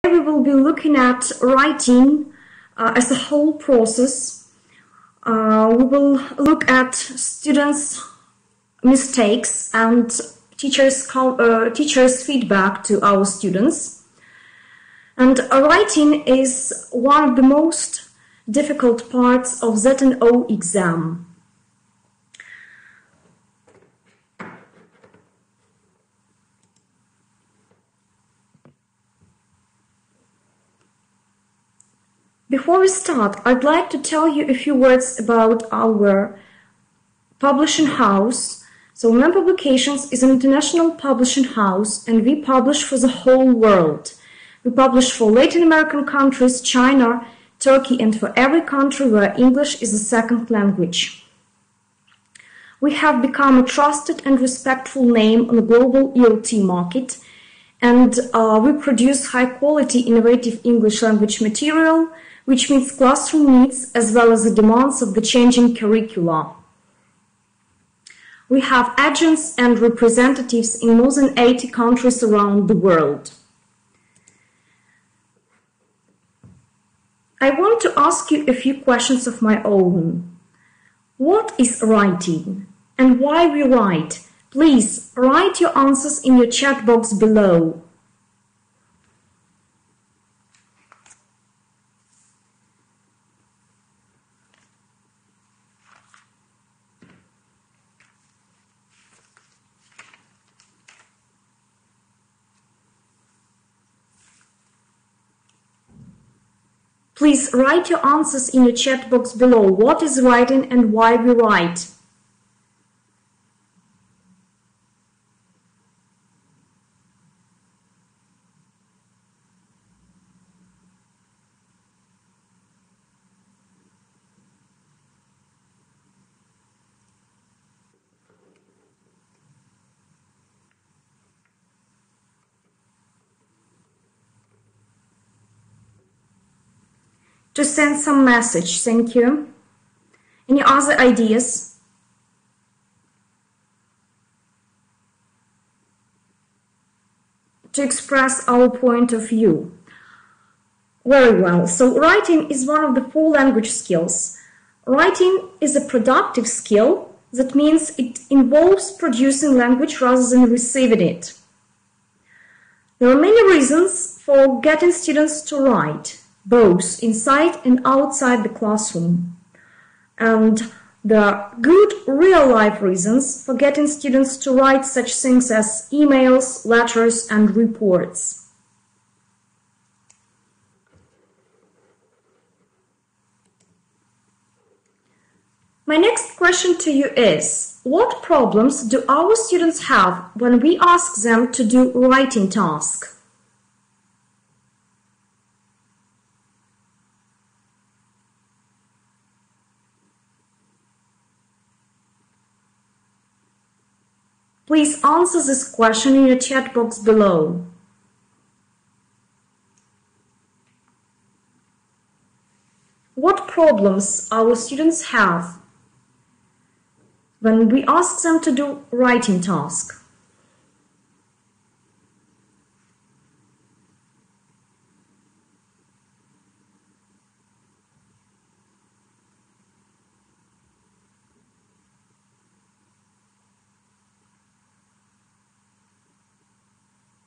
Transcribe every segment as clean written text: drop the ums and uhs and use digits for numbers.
we will be looking at writing as a whole process. We will look at students' mistakes and teachers' feedback to our students. And writing is one of the most difficult parts of Z&O exam. Before we start, I'd like to tell you a few words about our publishing house. So Mem Publications is an international publishing house, and we publish for the whole world. We publish for Latin American countries, China, Turkey, and for every country where English is a second language. We have become a trusted and respectful name on the global ELT market, and we produce high-quality, innovative English language material, which meets classroom needs as well as the demands of the changing curricula. We have agents and representatives in more than 80 countries around the world. I want to ask you a few questions of my own. What is writing and why we write? Please write your answers in your chat box below. Please write your answers in the chat box below. What is writing and why we write? To send some message, thank you. Any other ideas? To express our point of view. Very well. So writing is one of the 4 language skills. Writing is a productive skill. That means it involves producing language rather than receiving it. There are many reasons for getting students to write, both inside and outside the classroom. And there are good real-life reasons for getting students to write such things as emails, letters, and reports. My next question to you is, what problems do our students have when we ask them to do writing tasks? Please answer this question in your chat box below. What problems our students have when we ask them to do writing tasks?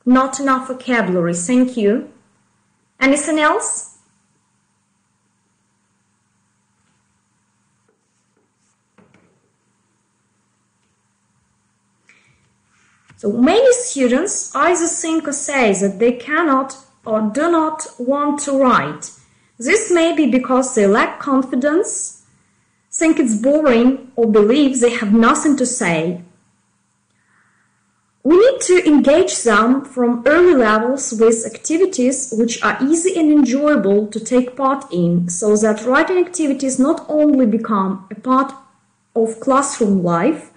Not enough vocabulary, thank you. Anything else? So many students either think or say that they cannot or do not want to write. This may be because they lack confidence, think it's boring, or believe they have nothing to say. We need to engage them from early levels with activities which are easy and enjoyable to take part in, so that writing activities not only become a part of classroom life,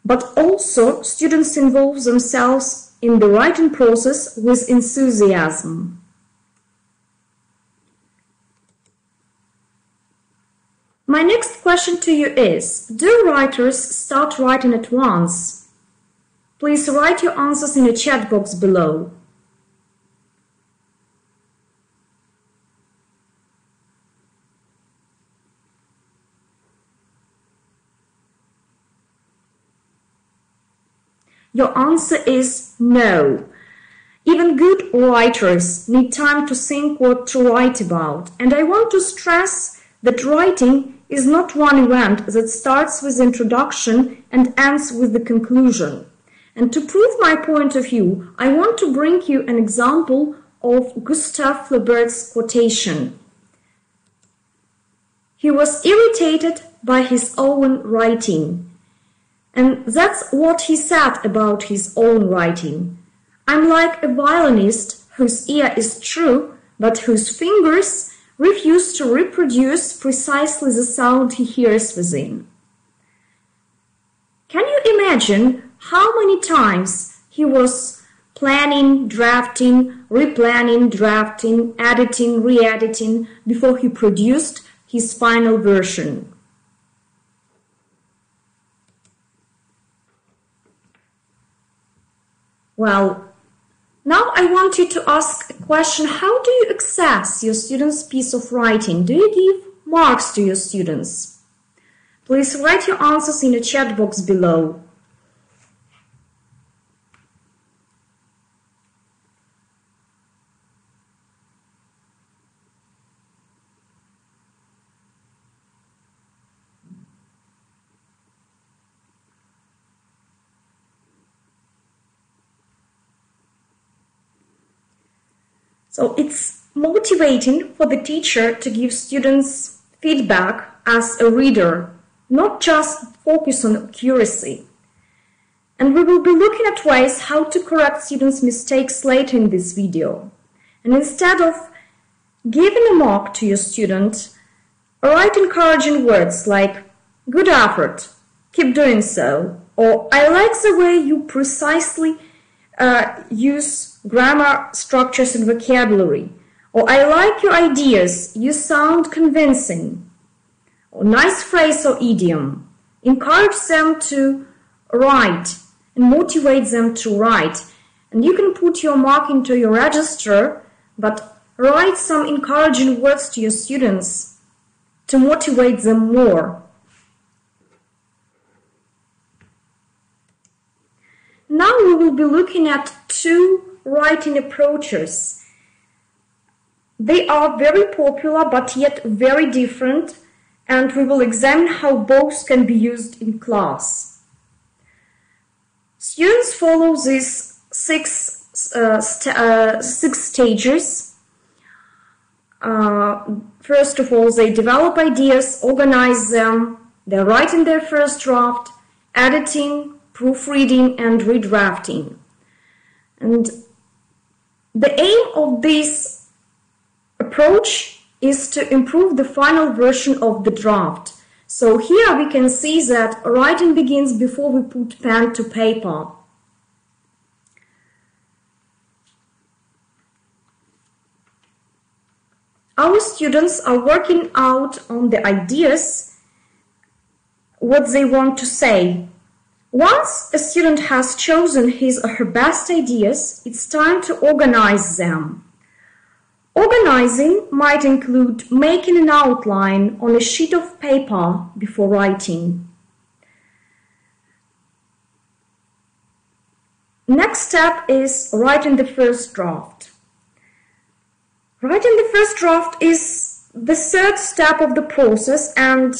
but also students involve themselves in the writing process with enthusiasm. My next question to you is, do writers start writing at once? Please write your answers in the chat box below. Your answer is no. Even good writers need time to think what to write about. And I want to stress that writing is not one event that starts with introduction and ends with the conclusion. And to prove my point of view, I want to bring you an example of Gustave Flaubert's quotation. He was irritated by his own writing. And that's what he said about his own writing. I'm like a violinist whose ear is true, but whose fingers refuse to reproduce precisely the sound he hears within. Can you imagine how many times he was planning, drafting, replanning, drafting, editing, re-editing before he produced his final version? Well, now I want you to ask a question. How do you assess your students' piece of writing? Do you give marks to your students? Please write your answers in the chat box below. So it's motivating for the teacher to give students feedback as a reader, not just focus on accuracy. And we will be looking at ways how to correct students' mistakes later in this video. And instead of giving a mark to your student, write encouraging words like "good effort," "keep doing so," or "I like the way you precisely use grammar, structures, and vocabulary," or "I like your ideas, you sound convincing," or "nice phrase or idiom." Encourage them to write and motivate them to write. And you can put your mark into your register, but write some encouraging words to your students to motivate them more. Now we will be looking at two writing approaches. They are very popular but yet very different, and we will examine how both can be used in class. Students follow these six stages. First of all, they develop ideas, organize them, they write in their first draft, editing, proofreading, and redrafting. And the aim of this approach is to improve the final version of the draft. So here we can see that writing begins before we put pen to paper. Our students are working out on the ideas, what they want to say. Once a student has chosen his or her best ideas, it's time to organize them. Organizing might include making an outline on a sheet of paper before writing. Next step is writing the first draft. Writing the first draft is the third step of the process, and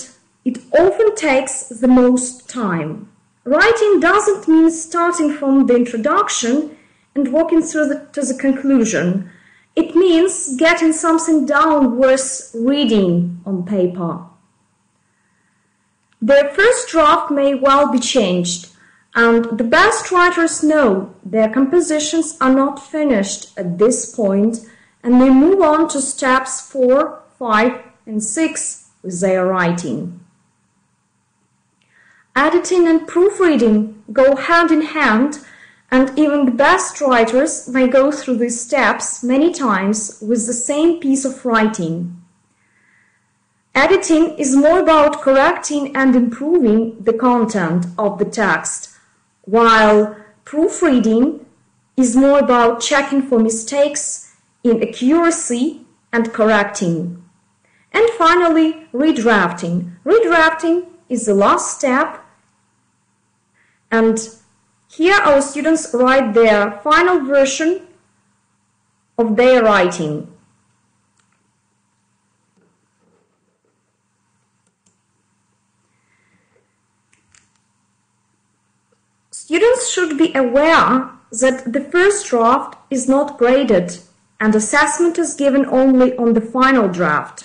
it often takes the most time. Writing doesn't mean starting from the introduction and walking through to the conclusion. It means getting something down worth reading on paper. Their first draft may well be changed, and the best writers know their compositions are not finished at this point, and they move on to steps 4, 5, and 6 with their writing. Editing and proofreading go hand in hand, and even the best writers may go through these steps many times with the same piece of writing. Editing is more about correcting and improving the content of the text, while proofreading is more about checking for mistakes in accuracy and correcting. And finally, redrafting. Redrafting is the last step, and Here our students write their final version of their writing. Students should be aware that the first draft is not graded and assessment is given only on the final draft.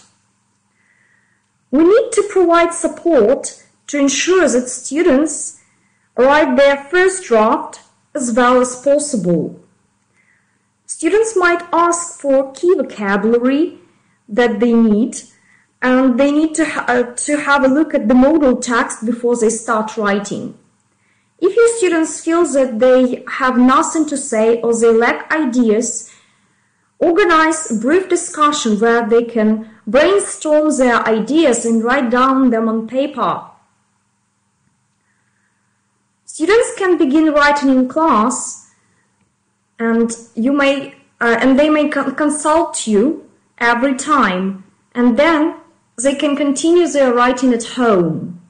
We need to provide support to ensure that students write their first draft as well as possible. Students might ask for key vocabulary that they need, and they need to have a look at the modal text before they start writing. If your students feel that they have nothing to say or they lack ideas, organize a brief discussion where they can brainstorm their ideas and write down them on paper. Students can begin writing in class, and they may consult you every time, and then they can continue their writing at home.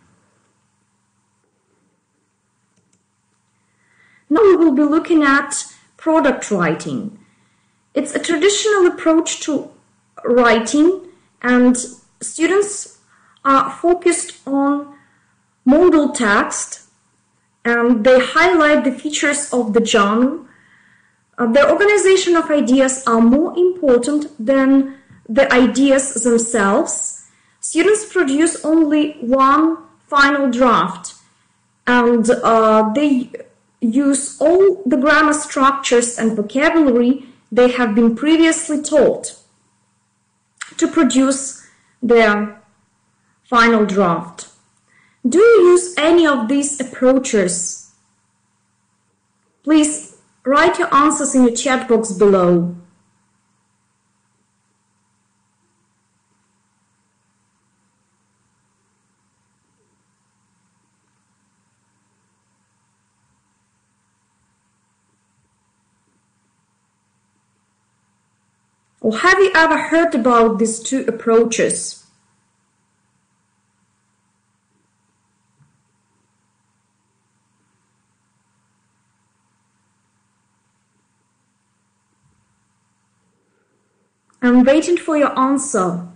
Now we will be looking at product writing. It's a traditional approach to writing, and students are focused on modal text, and they highlight the features of the genre. The organization of ideas are more important than the ideas themselves. Students produce only one final draft, and they use all the grammar structures and vocabulary they have been previously taught to produce their final draft. Do you use any of these approaches? Please write your answers in the chat box below. Or have you ever heard about these two approaches? I'm waiting for your answer.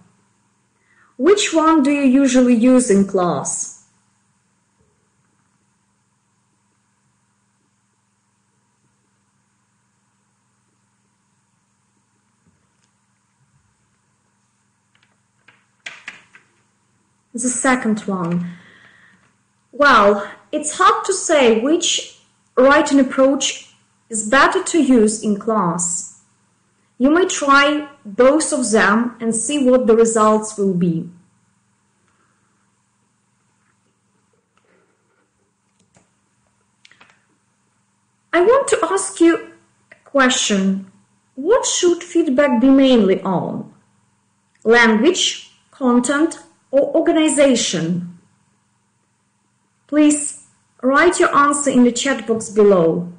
Which one do you usually use in class? The second one. Well, it's hard to say which writing approach is better to use in class. You may try both of them and see what the results will be. I want to ask you a question. What should feedback be mainly on? Language, content, or organization? Please write your answer in the chat box below.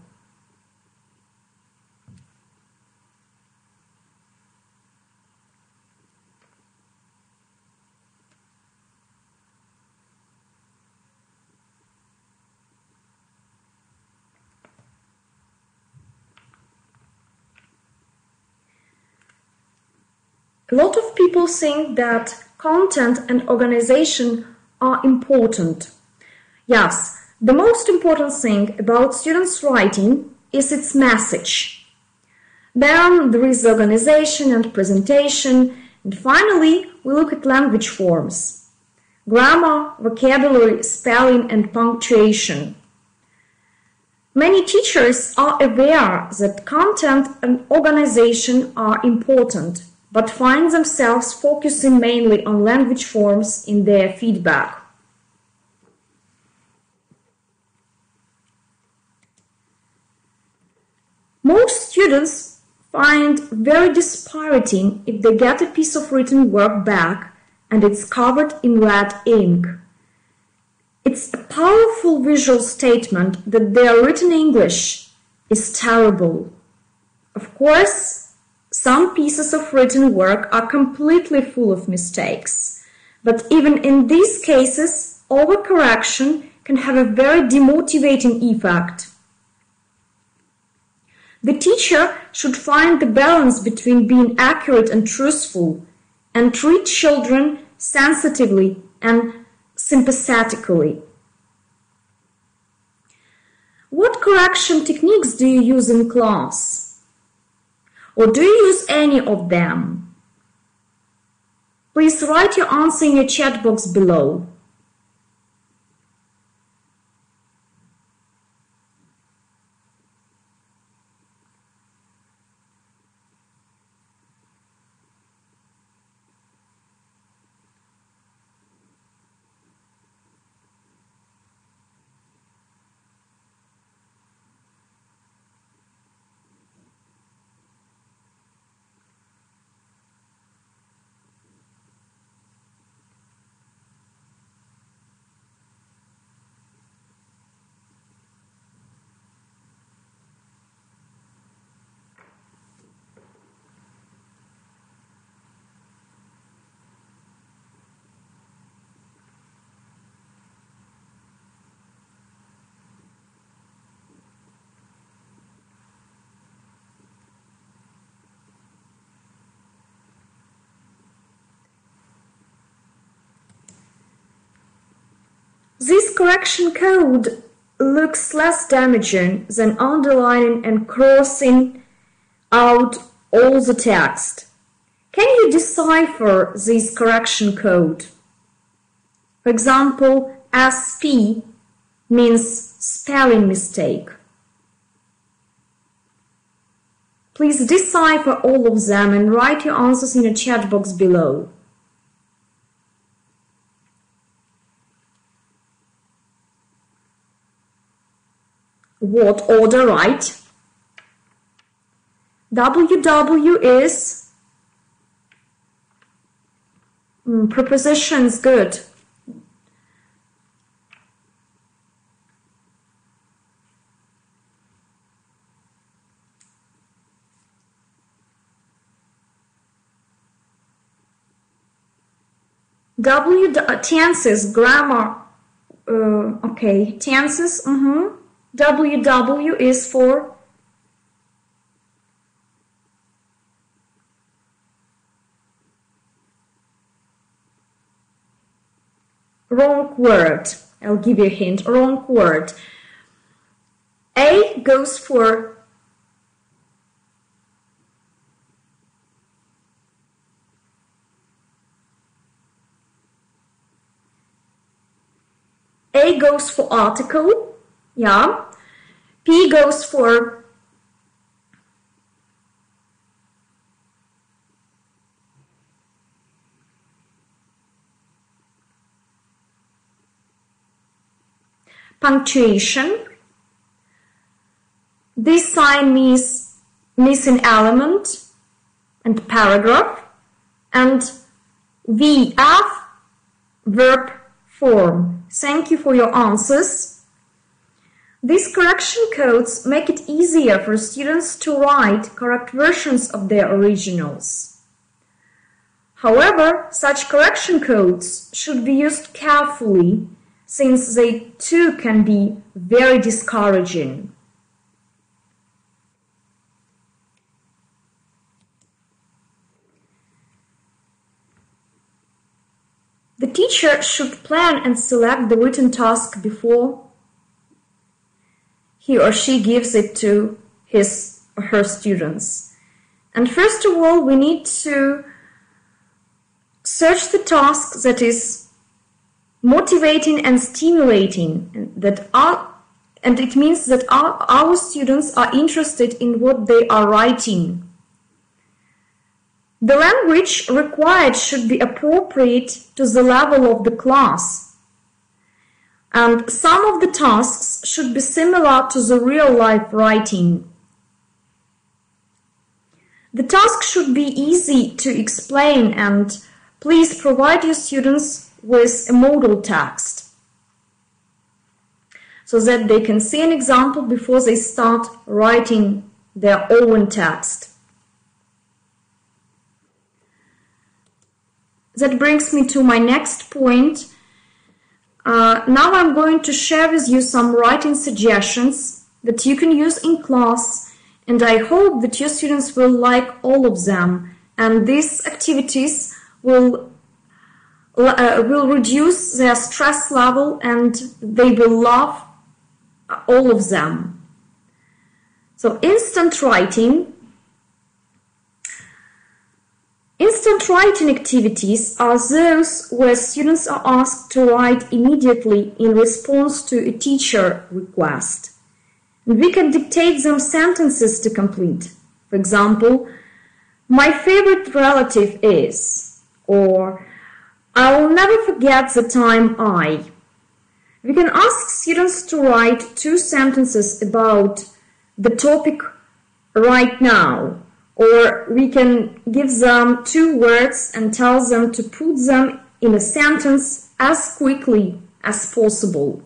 A lot of people think that content and organization are important. Yes, the most important thing about students' writing is its message. Then there is organization and presentation, and finally we look at language forms, grammar, vocabulary, spelling, and punctuation. Many teachers are aware that content and organization are important, but find themselves focusing mainly on language forms in their feedback. Most students find very disparaging if they get a piece of written work back and it's covered in red ink. It's a powerful visual statement that their written English is terrible. Of course, some pieces of written work are completely full of mistakes, but even in these cases, overcorrection can have a very demotivating effect. The teacher should find the balance between being accurate and truthful and treat children sensitively and sympathetically. What correction techniques do you use in class? Or do you use any of them? Please write your answer in your chat box below. This correction code looks less damaging than underlining and crossing out all the text. Can you decipher this correction code? For example, SP means spelling mistake. Please decipher all of them and write your answers in the chat box below. What order, right? WW is prepositions, good. Tenses, grammar, okay, tenses, WW is for wrong word. I'll give you a hint, wrong word. A goes for article. Yeah, P goes for punctuation. This sign means missing element and paragraph. And VF, verb form. Thank you for your answers. These correction codes make it easier for students to write correct versions of their originals. However, such correction codes should be used carefully, since they too can be very discouraging. The teacher should plan and select the written task before he or she gives it to his or her students. And first of all, we need to search the task that is motivating and stimulating, and it means that our students are interested in what they are writing. The language required should be appropriate to the level of the class. And some of the tasks should be similar to the real-life writing. The task should be easy to explain, and please provide your students with a model text so that they can see an example before they start writing their own text. That brings me to my next point. Now I'm going to share with you some writing suggestions that you can use in class and I hope that your students will like all of them, and these activities will reduce their stress level and they will love all of them. So instant writing. Instant writing activities are those where students are asked to write immediately in response to a teacher request. And we can dictate them sentences to complete. For example, my favorite relative is, or I will never forget the time I. We can ask students to write 2 sentences about the topic right now, or we can give them 2 words and tell them to put them in a sentence as quickly as possible.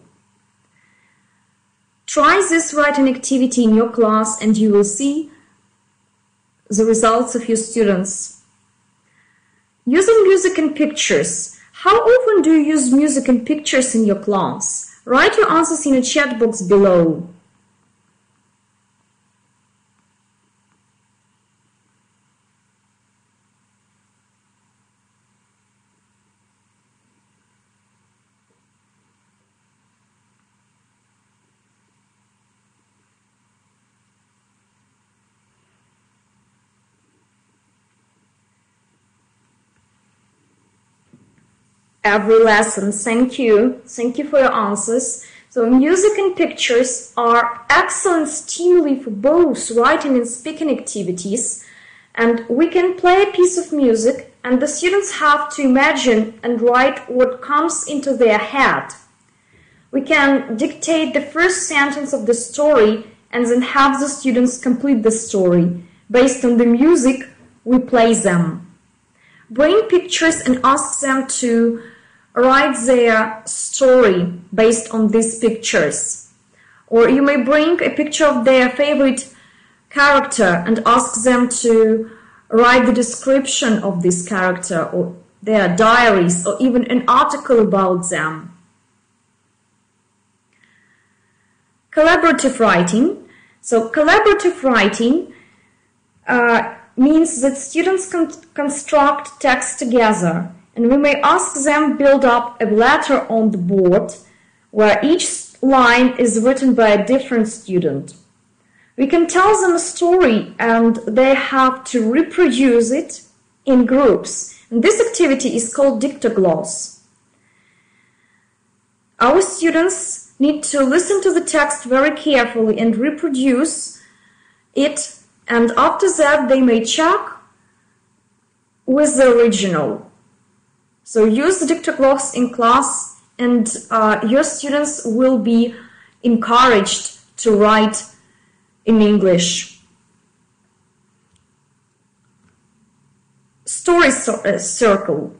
Try this writing activity in your class and you will see the results of your students. Using music and pictures. How often do you use music and pictures in your class? Write your answers in a chat box below. Every lesson. Thank you. Thank you for your answers. So music and pictures are excellent stimuli for both writing and speaking activities. And we can play a piece of music and the students have to imagine and write what comes into their head. We can dictate the first sentence of the story and then have the students complete the story. Based on the music, we play them. Bring pictures and ask them to write their story based on these pictures. Or you may bring a picture of their favorite character and ask them to write the description of this character or their diaries or even an article about them. Collaborative writing. So collaborative writing means that students construct text together. And we may ask them build up a letter on the board where each line is written by a different student. We can tell them a story and they have to reproduce it in groups. And this activity is called dictogloss. Our students need to listen to the text very carefully and reproduce it, and after that they may check with the original. So use the dictogloss in class and your students will be encouraged to write in English. Story circle.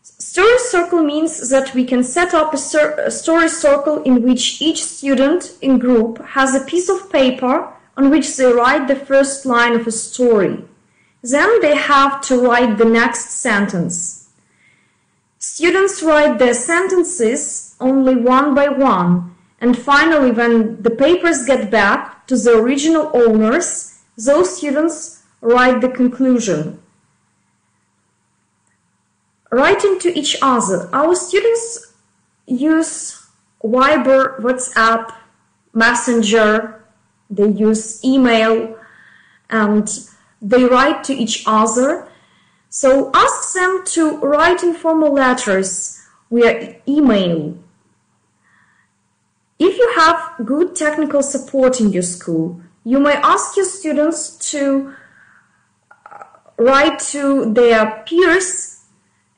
Story circle means that we can set up a story circle in which each student in group has a piece of paper on which they write the first line of a story. Then they have to write the next sentence. Students write their sentences only one by one, and finally when the papers get back to the original owners, those students write the conclusion. Writing to each other. Our students use Viber, WhatsApp, Messenger, they use email, and they write to each other. So ask them to write informal letters via email. If you have good technical support in your school, you may ask your students to write to their peers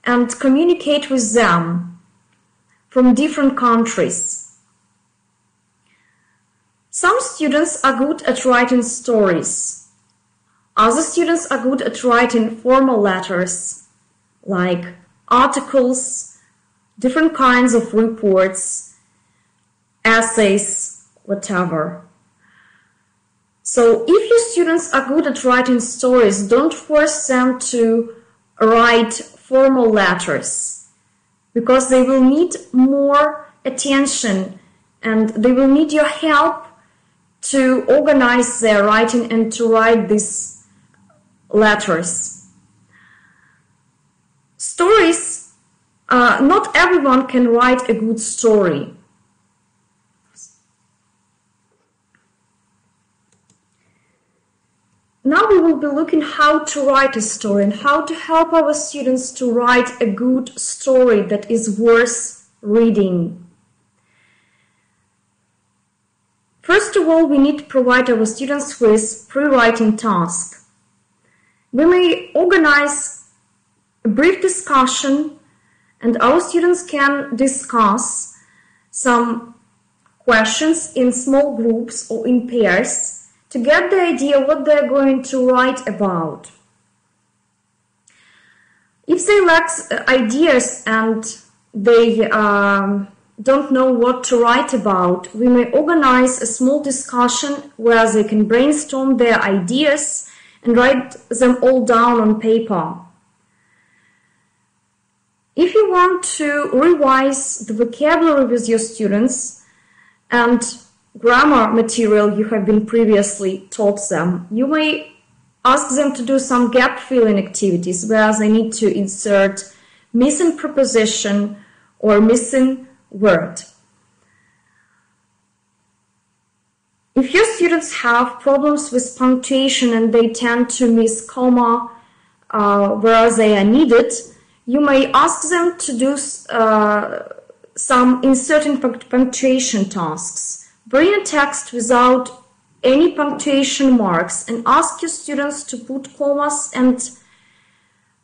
and communicate with them from different countries. Some students are good at writing stories. Other students are good at writing formal letters, like articles, different kinds of reports, essays, whatever. So if your students are good at writing stories, don't force them to write formal letters, because they will need more attention and they will need your help to organize their writing and to write these letters. Stories, not everyone can write a good story. Now we will be looking how to write a story and how to help our students to write a good story that is worth reading. First of all, we need to provide our students with pre-writing tasks. We may organize a brief discussion and our students can discuss some questions in small groups or in pairs to get the idea what they're going to write about. If they lack ideas and they don't know what to write about, we may organize a small discussion where they can brainstorm their ideas and write them all down on paper. If you want to revise the vocabulary with your students and grammar material you have been previously taught them, you may ask them to do some gap filling activities where they need to insert missing preposition or missing word. If your students have problems with punctuation and they tend to miss comma where they are needed, you may ask them to do some inserting punctuation tasks. Bring a text without any punctuation marks and ask your students to put commas and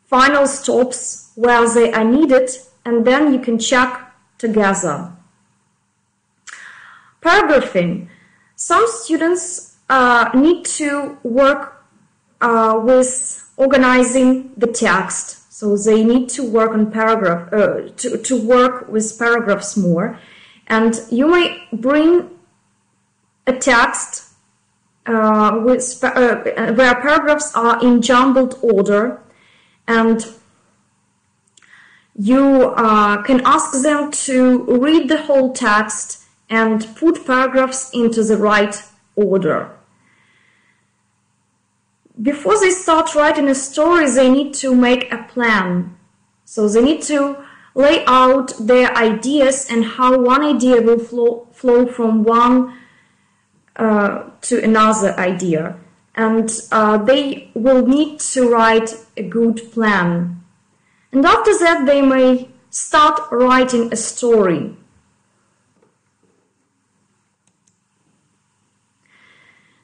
final stops where they are needed, and then you can check together. Paragraphing. Some students need to work with organizing the text, so they need to work on to work with paragraphs more, and you may bring a text where paragraphs are in jumbled order, and you can ask them to read the whole text and put paragraphs into the right order. Before they start writing a story, they need to make a plan. So they need to lay out their ideas and how one idea will flow from one to another idea, and they will need to write a good plan. And after that, they may start writing a story.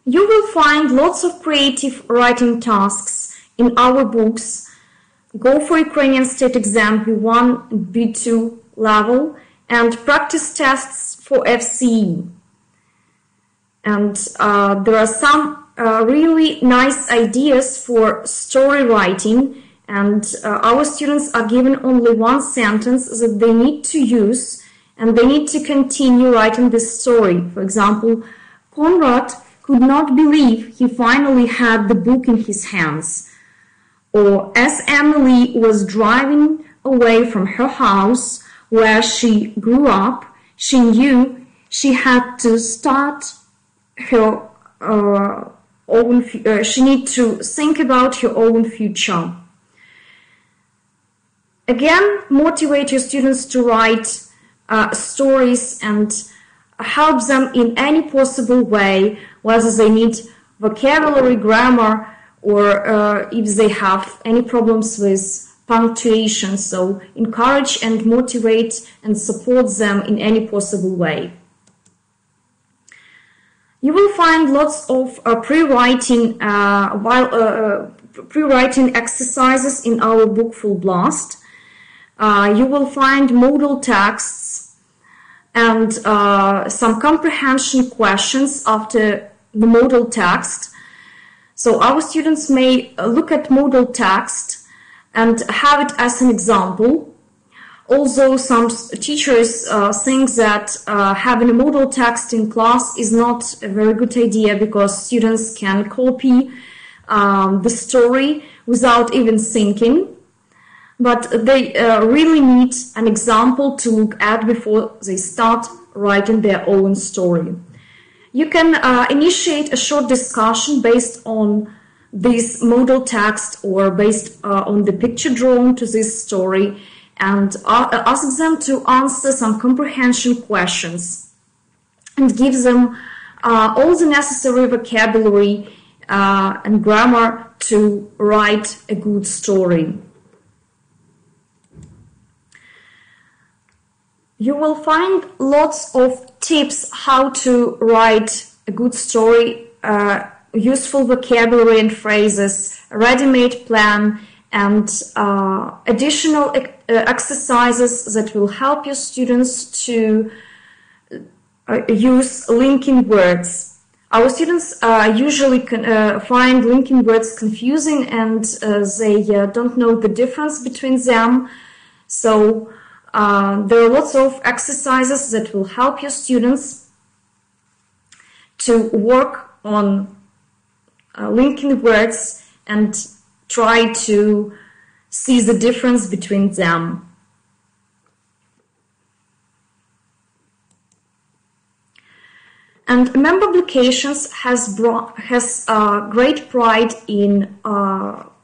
You will find lots of creative writing tasks in our books. Go for Ukrainian State Exam B1 and B2 level and practice tests for FCE. And there are some really nice ideas for story writing, and our students are given only one sentence that they need to use, and they need to continue writing this story. For example, Conrad could not believe he finally had the book in his hands. Or as Emily was driving away from her house where she grew up, she knew she had to start her she need to think about her own future. Again, motivate your students to write stories and help them in any possible way, whether they need vocabulary, grammar, or if they have any problems with punctuation. So encourage and motivate and support them in any possible way. You will find lots of pre-writing exercises in our book Full Blast. You will find modal texts and some comprehension questions after the modal text. So our students may look at modal text and have it as an example. Although some teachers think that having a modal text in class is not a very good idea because students can copy the story without even thinking. But they really need an example to look at before they start writing their own story. You can initiate a short discussion based on this modal text or based on the picture drawn to this story, and ask them to answer some comprehension questions and give them all the necessary vocabulary and grammar to write a good story. You will find lots of tips how to write a good story, useful vocabulary and phrases, a ready-made plan, and additional exercises that will help your students to use linking words. Our students usually find linking words confusing, and they don't know the difference between them. So there are lots of exercises that will help your students to work on linking words and try to see the difference between them. And Member Publications has great pride in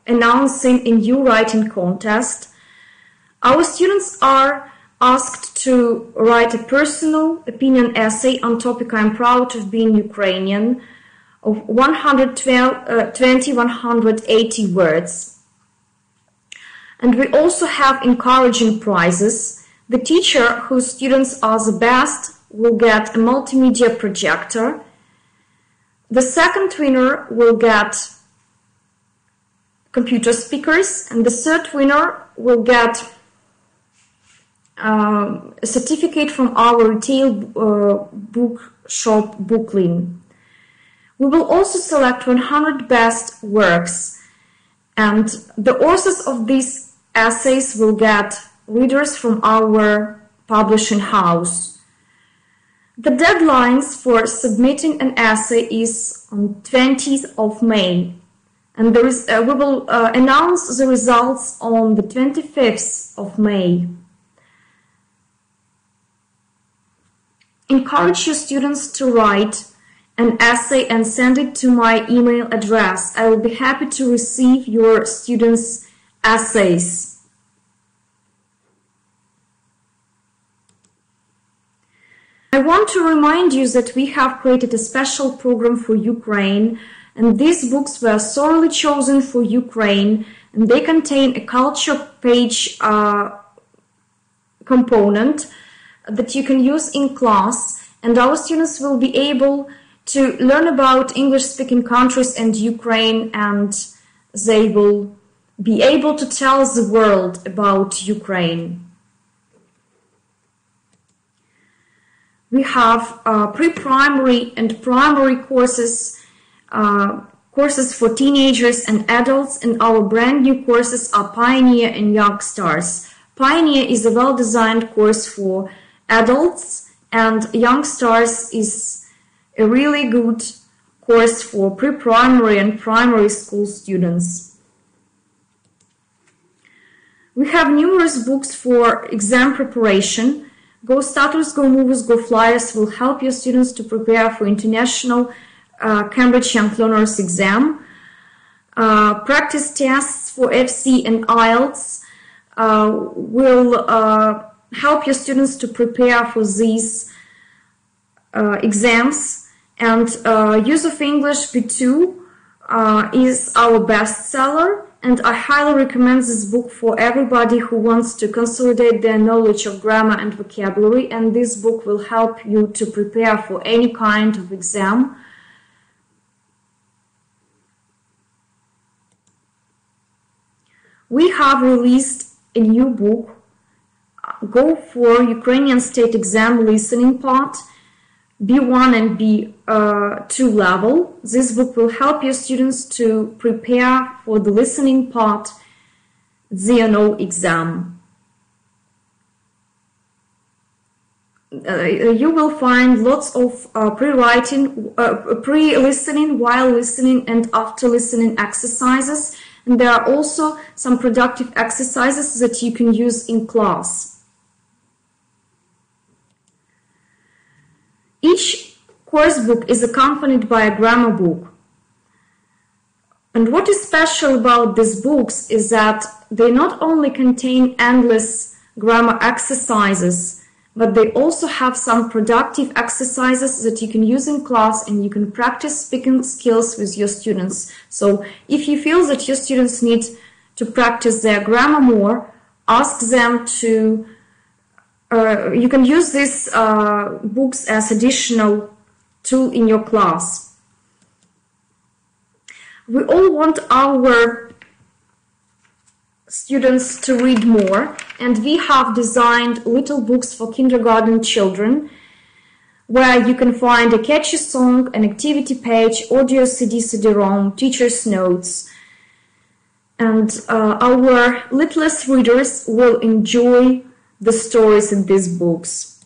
announcing a new writing contest. Our students are asked to write a personal opinion essay on topic I'm proud of being Ukrainian of 180 words. And we also have encouraging prizes. The teacher whose students are the best will get a multimedia projector. The second winner will get computer speakers, and the third winner will get a certificate from our retail bookshop Booklin. We will also select 100 best works, and the authors of these essays will get readers from our publishing house. The deadlines for submitting an essay is on 20th of May, and we will announce the results on the 25th of May. Encourage your students to write an essay and send it to my email address. I will be happy to receive your students' essays. I want to remind you that we have created a special program for Ukraine, and these books were thoroughly chosen for Ukraine, and they contain a culture page component that you can use in class, and our students will be able to learn about English-speaking countries and Ukraine, and they will be able to tell the world about Ukraine. We have pre-primary and primary courses, courses for teenagers and adults, and our brand new courses are Pioneer and Young Stars. Pioneer is a well-designed course for adults, and Young Stars is a really good course for pre-primary and primary school students. We have numerous books for exam preparation. Go Status, Go Movers, Go Flyers will help your students to prepare for International Cambridge Young Learners exam. Practice tests for FC and IELTS will help your students to prepare for these exams. And Use of English B2 is our bestseller, and I highly recommend this book for everybody who wants to consolidate their knowledge of grammar and vocabulary, and this book will help you to prepare for any kind of exam. We have released a new book, Go for Ukrainian State Exam Listening Part, B1 and B2 level. This book will help your students to prepare for the listening part ZNO exam. You will find lots of pre-listening, while listening, and after listening exercises. And there are also some productive exercises that you can use in class. Each course book is accompanied by a grammar book. And what is special about these books is that they not only contain endless grammar exercises, but they also have some productive exercises that you can use in class, and you can practice speaking skills with your students. So if you feel that your students need to practice their grammar more, ask them to, you can use these books as additional tool in your class. We all want our students to read more, and we have designed little books for kindergarten children where you can find a catchy song, an activity page, audio CD, CD-ROM, teacher's notes, and our littlest readers will enjoy the stories in these books.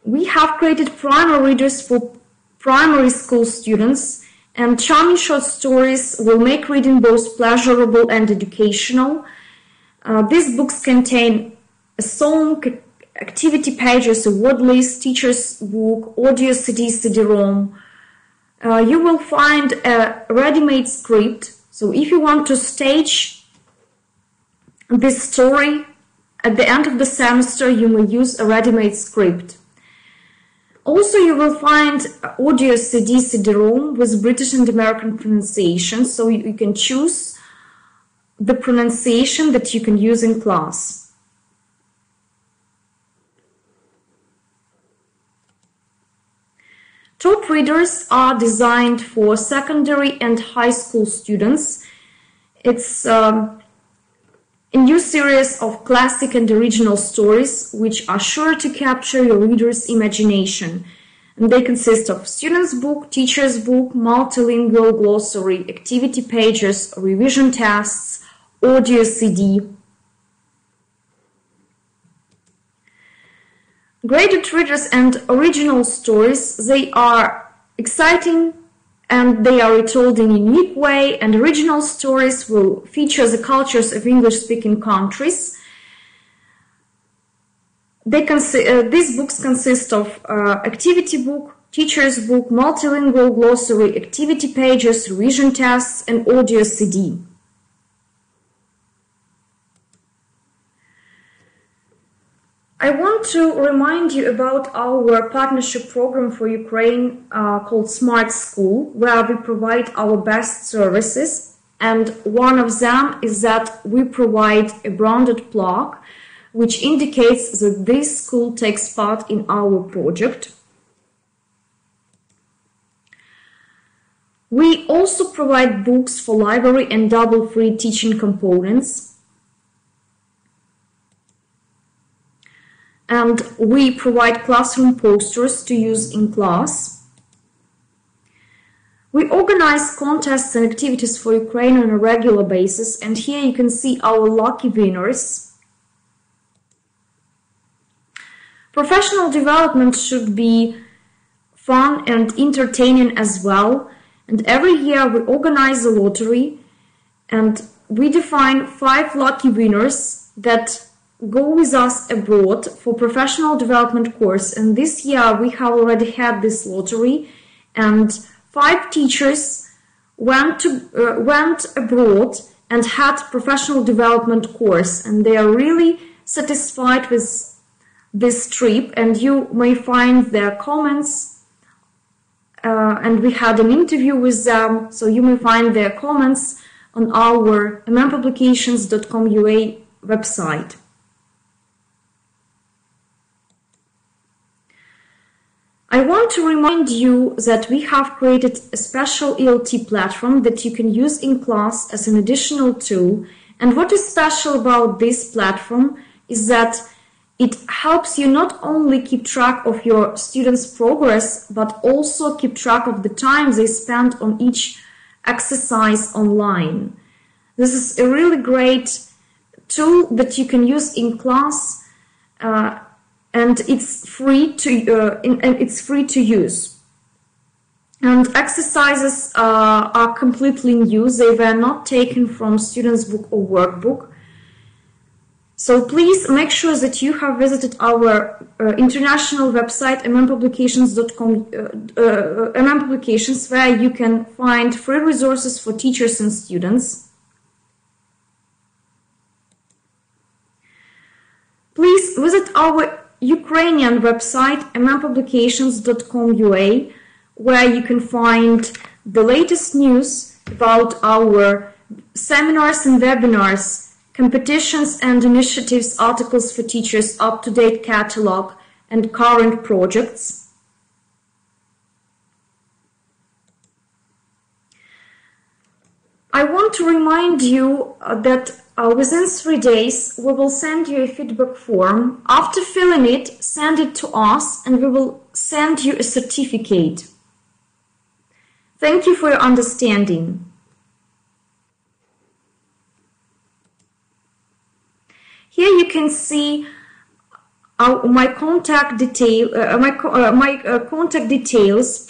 We have created primary readers for primary school students, and charming short stories will make reading both pleasurable and educational. These books contain a song, activity pages, a word list, teacher's book, audio CD, CD-ROM. You will find a ready-made script. So if you want to stage this story at the end of the semester, you may use a ready-made script. Also, you will find audio CD, CD-ROM with British and American pronunciation, so you can choose the pronunciation that you can use in class. Top readers are designed for secondary and high school students. It's a new series of classic and original stories which are sure to capture your reader's imagination. And they consist of student's book, teacher's book, multilingual glossary, activity pages, revision tests, audio CD. Graded readers and original stories, they are exciting and they are retold in a unique way, and original stories will feature the cultures of English-speaking countries. These books consist of activity book, teacher's book, multilingual glossary, activity pages, revision tests, and audio CD. I want to remind you about our partnership program for Ukraine called Smart School, where we provide our best services, and one of them is that we provide a branded plaque which indicates that this school takes part in our project. We also provide books for library and double free teaching components. And we provide classroom posters to use in class. We organize contests and activities for Ukraine on a regular basis, and here you can see our lucky winners. Professional development should be fun and entertaining as well, and every year we organize a lottery and we define 5 lucky winners that go with us abroad for professional development course. And this year we have already had this lottery, and 5 teachers went abroad and had professional development course, and they are really satisfied with this trip, and you may find their comments, and we had an interview with them, so you may find their comments on our mmpublications.com.ua website. I want to remind you that we have created a special ELT platform that you can use in class as an additional tool. And what is special about this platform is that it helps you not only keep track of your students' progress, but also keep track of the time they spend on each exercise online. This is a really great tool that you can use in class, and it's free to use. And exercises are completely new. They were not taken from students' book or workbook. So please make sure that you have visited our international website, mmpublications.com, mmpublications, where you can find free resources for teachers and students. Please visit our Ukrainian website, mmpublications.com.ua, where you can find the latest news about our seminars and webinars, competitions and initiatives, articles for teachers, up-to-date catalog, and current projects. I want to remind you that within 3 days we will send you a feedback form. After filling it, send it to us and we will send you a certificate. Thank you for your understanding. Here you can see my contact details.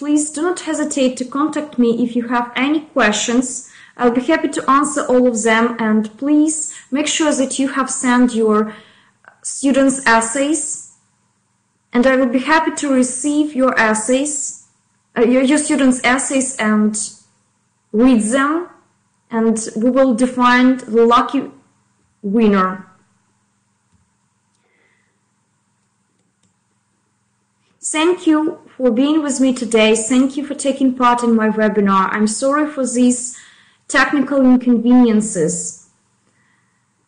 Please do not hesitate to contact me if you have any questions. I'll be happy to answer all of them, and please make sure that you have sent your students' essays, and I will be happy to receive your essays, your students' essays, and read them, and we will define the lucky winner. Thank you for being with me today. Thank you for taking part in my webinar. I'm sorry for these technical inconveniences.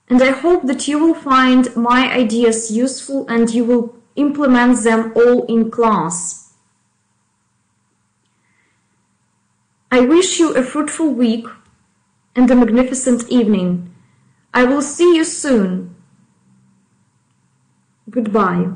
And I hope that you will find my ideas useful and you will implement them all in class. I wish you a fruitful week and a magnificent evening. I will see you soon. Goodbye.